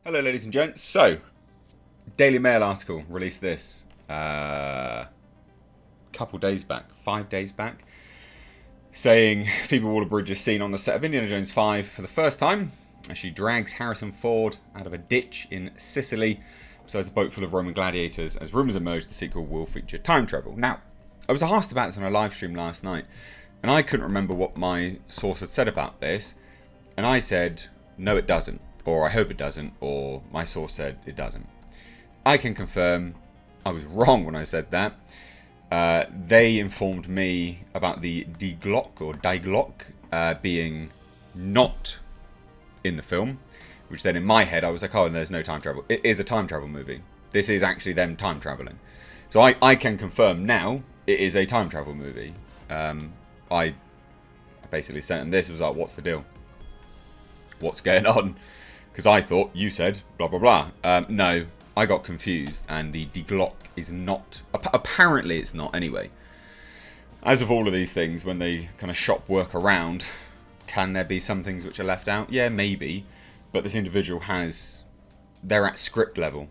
Hello ladies and gents. So, Daily Mail article released this couple days back, 5 days back, saying Phoebe Waller-Bridge is seen on the set of Indiana Jones 5 for the first time as she drags Harrison Ford out of a ditch in Sicily besides a boat full of Roman gladiators. As rumours emerge, the sequel will feature time travel. Now, I was asked about this on a live stream last night, and I couldn't remember what my source had said about this, and I said, no it doesn't. Or I hope it doesn't, or my source said it doesn't. I can confirm I was wrong when I said that. They informed me about the Die Glock or Die Glock being not in the film, which then in my head I was like, oh, there's no time travel. It is a time travel movie. This is actually them time traveling. So I can confirm now it is a time travel movie. I basically sent them this, was like, what's the deal? What's going on? Because I thought you said blah blah blah. No, I got confused, and the Die Glock is not. Apparently, it's not anyway. As of all of these things, when they kind of shop work around, can there be some things which are left out? Yeah, maybe. But this individual they're at script level,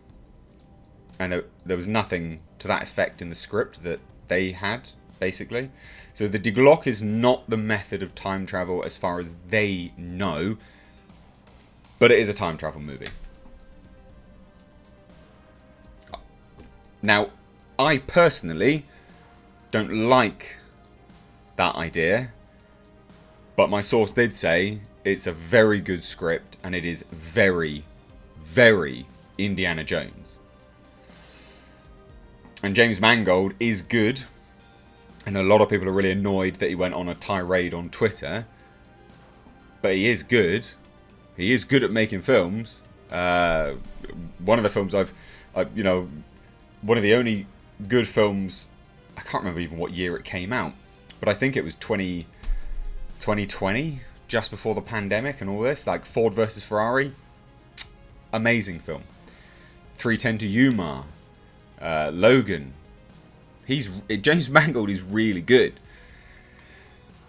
and there was nothing to that effect in the script that they had, basically. So the Die Glock is not the method of time travel as far as they know. But it is a time travel movie. Now, I personally don't like that idea. But my source did say it's a very good script and it is very, very Indiana Jones. And James Mangold is good. And a lot of people are really annoyed that he went on a tirade on Twitter. But he is good. He is good at making films. One of the films one of the only good films, I can't remember even what year it came out, but I think it was 2020, just before the pandemic and all this, like Ford versus Ferrari. Amazing film. 3:10 to Yuma. Logan. James Mangold is really good.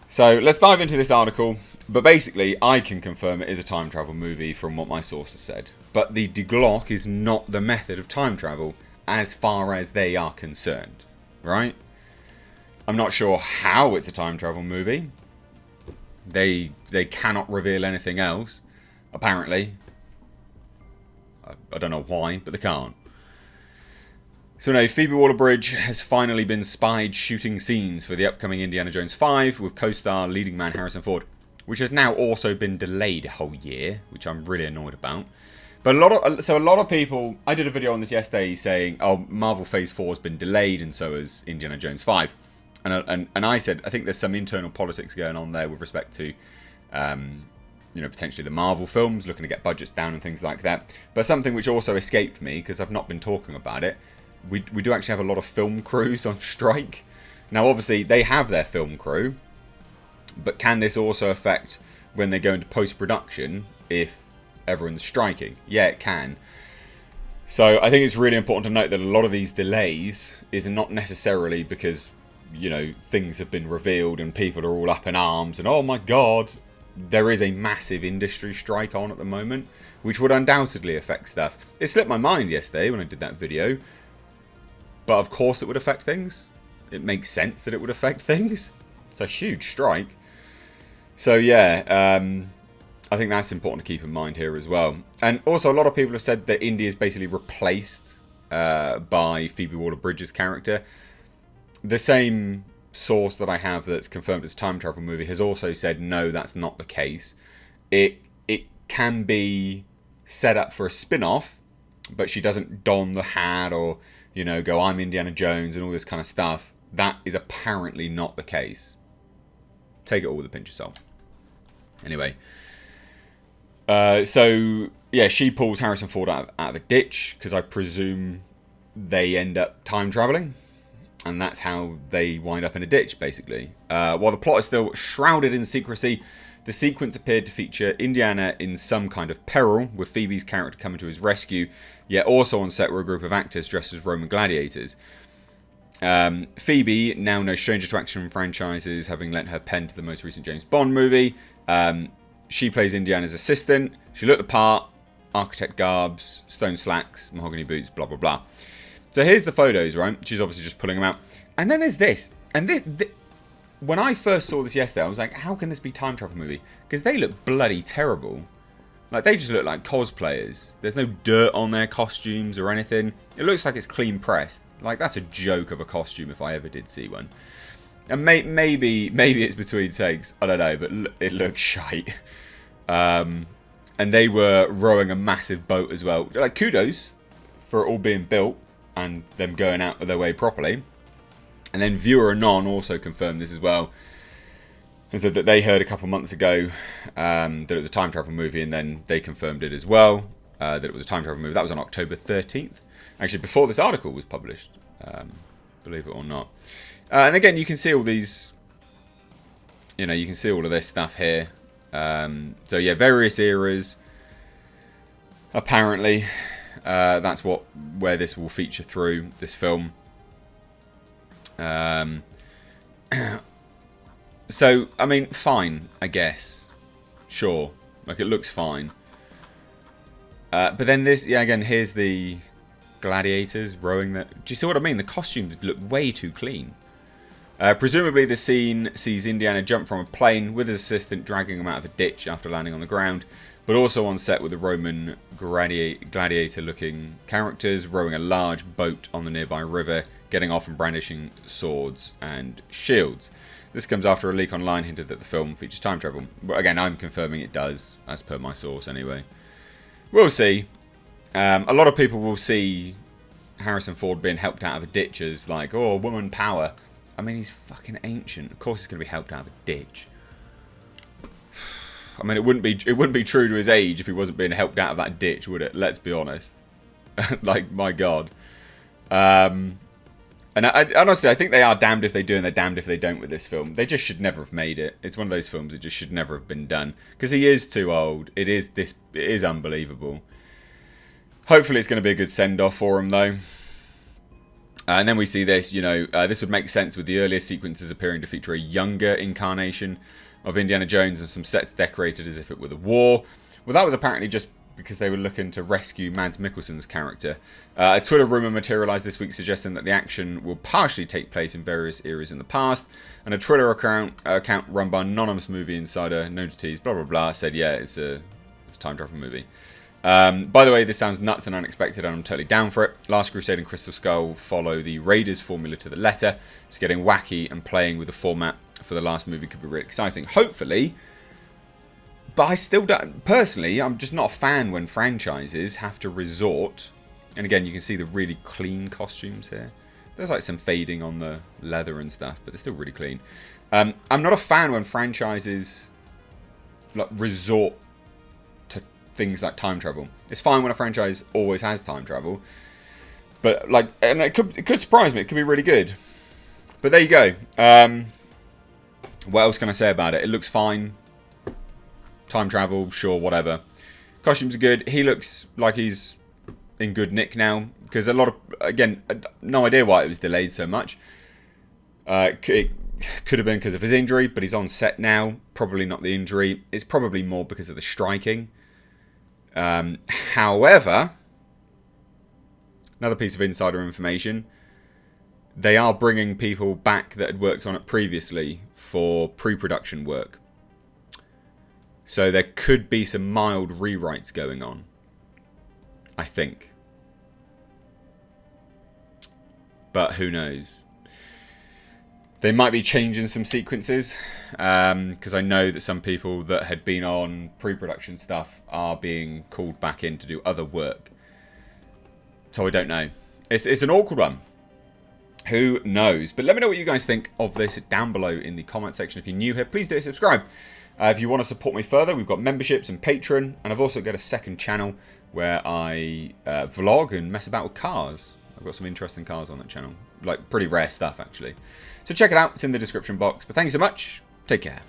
So let's dive into this article. But basically, I can confirm it is a time travel movie from what my sources said. But the Die Glock is not the method of time travel as far as they are concerned. Right? I'm not sure how it's a time travel movie. They cannot reveal anything else, apparently. I don't know why, but they can't. So now, Phoebe Waller-Bridge has finally been spied shooting scenes for the upcoming Indiana Jones 5 with co-star leading man Harrison Ford, which has now also been delayed a whole year, which I'm really annoyed about. But a lot of people, I did a video on this yesterday saying, oh, Marvel Phase 4 has been delayed and so has Indiana Jones 5. And I said, I think there's some internal politics going on there with respect to, potentially the Marvel films, looking to get budgets down and things like that. But something which also escaped me, because I've not been talking about it, we do actually have a lot of film crews on strike. Now, obviously, they have their film crew. But can this also affect when they go into post-production if everyone's striking? Yeah, it can. So I think it's really important to note that a lot of these delays is not necessarily because, things have been revealed and people are all up in arms and, oh my God, there is a massive industry strike on at the moment, which would undoubtedly affect stuff. It slipped my mind yesterday when I did that video. But of course it would affect things. It makes sense that it would affect things. It's a huge strike. So yeah, I think that's important to keep in mind here as well. And also a lot of people have said that Indy is basically replaced by Phoebe Waller-Bridge's character. The same source that I have that's confirmed it's a time travel movie has also said no, that's not the case. It can be set up for a spin-off, but she doesn't don the hat or, go, I'm Indiana Jones and all this kind of stuff. That is apparently not the case. Take it all with a pinch of salt. Anyway. So, yeah, she pulls Harrison Ford out of a ditch, because I presume they end up time traveling. And that's how they wind up in a ditch, basically. While the plot is still shrouded in secrecy, the sequence appeared to feature Indiana in some kind of peril, with Phoebe's character coming to his rescue, yet also on set were a group of actors dressed as Roman gladiators. Phoebe, now no stranger to action franchises, having lent her pen to the most recent James Bond movie. She plays Indiana's assistant. She looked the part. architect garbs, stone slacks, mahogany boots, blah, blah, blah. So here's the photos, right? She's obviously just pulling them out. And then there's this. And when I first saw this yesterday, I was like, how can this be a time travel movie? Because they look bloody terrible. Like, they just look like cosplayers. There's no dirt on their costumes or anything. It looks like it's clean pressed. Like, that's a joke of a costume if I ever did see one. And maybe it's between takes. I don't know, but it looks shite. And they were rowing a massive boat as well. Like, kudos for it all being built and them going out of their way properly. And then Viewer Anon also confirmed this as well. And said that they heard a couple months ago that it was a time travel movie, and then they confirmed it as well, that it was a time travel movie. That was on October 13th. Actually, before this article was published, believe it or not. And again, you can see all these, you know, you can see all of this stuff here. So yeah, various eras. Apparently, that's where this will feature through this film. So, I mean, fine, I guess. Sure. Like, it looks fine. But then this, yeah, again, here's the gladiators rowing the... Do you see what I mean? The costumes look way too clean. Presumably, the scene sees Indiana jump from a plane with his assistant dragging him out of a ditch after landing on the ground, but also on set with the Roman gladiator-looking characters rowing a large boat on the nearby river, getting off and brandishing swords and shields. This comes after a leak online hinted that the film features time travel. But again, I'm confirming it does, as per my source anyway. We'll see. A lot of people will see Harrison Ford being helped out of a ditch as like, oh, woman power. I mean, he's fucking ancient. Of course he's going to be helped out of a ditch. I mean, it wouldn't be true to his age if he wasn't being helped out of that ditch, would it? Let's be honest. Like, my God. And honestly, I think they are damned if they do and they're damned if they don't with this film. They just should never have made it. It's one of those films that just should never have been done. Because he is too old. It is unbelievable. Hopefully it's going to be a good send-off for him, though. And then we see this, you know, this would make sense with the earlier sequences appearing to feature a younger incarnation of Indiana Jones and some sets decorated as if it were the war. Well, that was apparently just because they were looking to rescue Mads Mikkelsen's character. A Twitter rumour materialised this week suggesting that the action will partially take place in various eras in the past, and a Twitter account run by anonymous movie insider known to tease blah blah blah said, yeah, it's a time travel movie. By the way, this sounds nuts and unexpected, and I'm totally down for it. Last Crusade and Crystal Skull follow the Raiders formula to the letter. It's getting wacky, and playing with the format for the last movie could be really exciting. Hopefully. But I still don't... Personally, I'm just not a fan when franchises have to resort... And again, you can see the really clean costumes here. There's like some fading on the leather and stuff, but they're still really clean. I'm not a fan when franchises like resort to things like time travel. It's fine when a franchise always has time travel. But like... And it could surprise me. It could be really good. But there you go. What else can I say about it? It looks fine. Time travel, sure, whatever. Costumes are good. He looks like he's in good nick now. Because a lot of... Again, no idea why it was delayed so much. It could have been because of his injury, but he's on set now. Probably not the injury. It's probably more because of the striking. However, another piece of insider information. They are bringing people back that had worked on it previously for pre-production work. So there could be some mild rewrites going on. I think. But who knows? They might be changing some sequences. Because I know that some people that had been on pre-production stuff are being called back in to do other work. So I don't know. It's an awkward one. Who knows? But let me know what you guys think of this down below in the comment section. If you're new here, please do subscribe. If you want to support me further, we've got memberships and Patreon. And I've also got a second channel where I vlog and mess about with cars. I've got some interesting cars on that channel. Like, pretty rare stuff, actually. So check it out. It's in the description box. But thank you so much. Take care.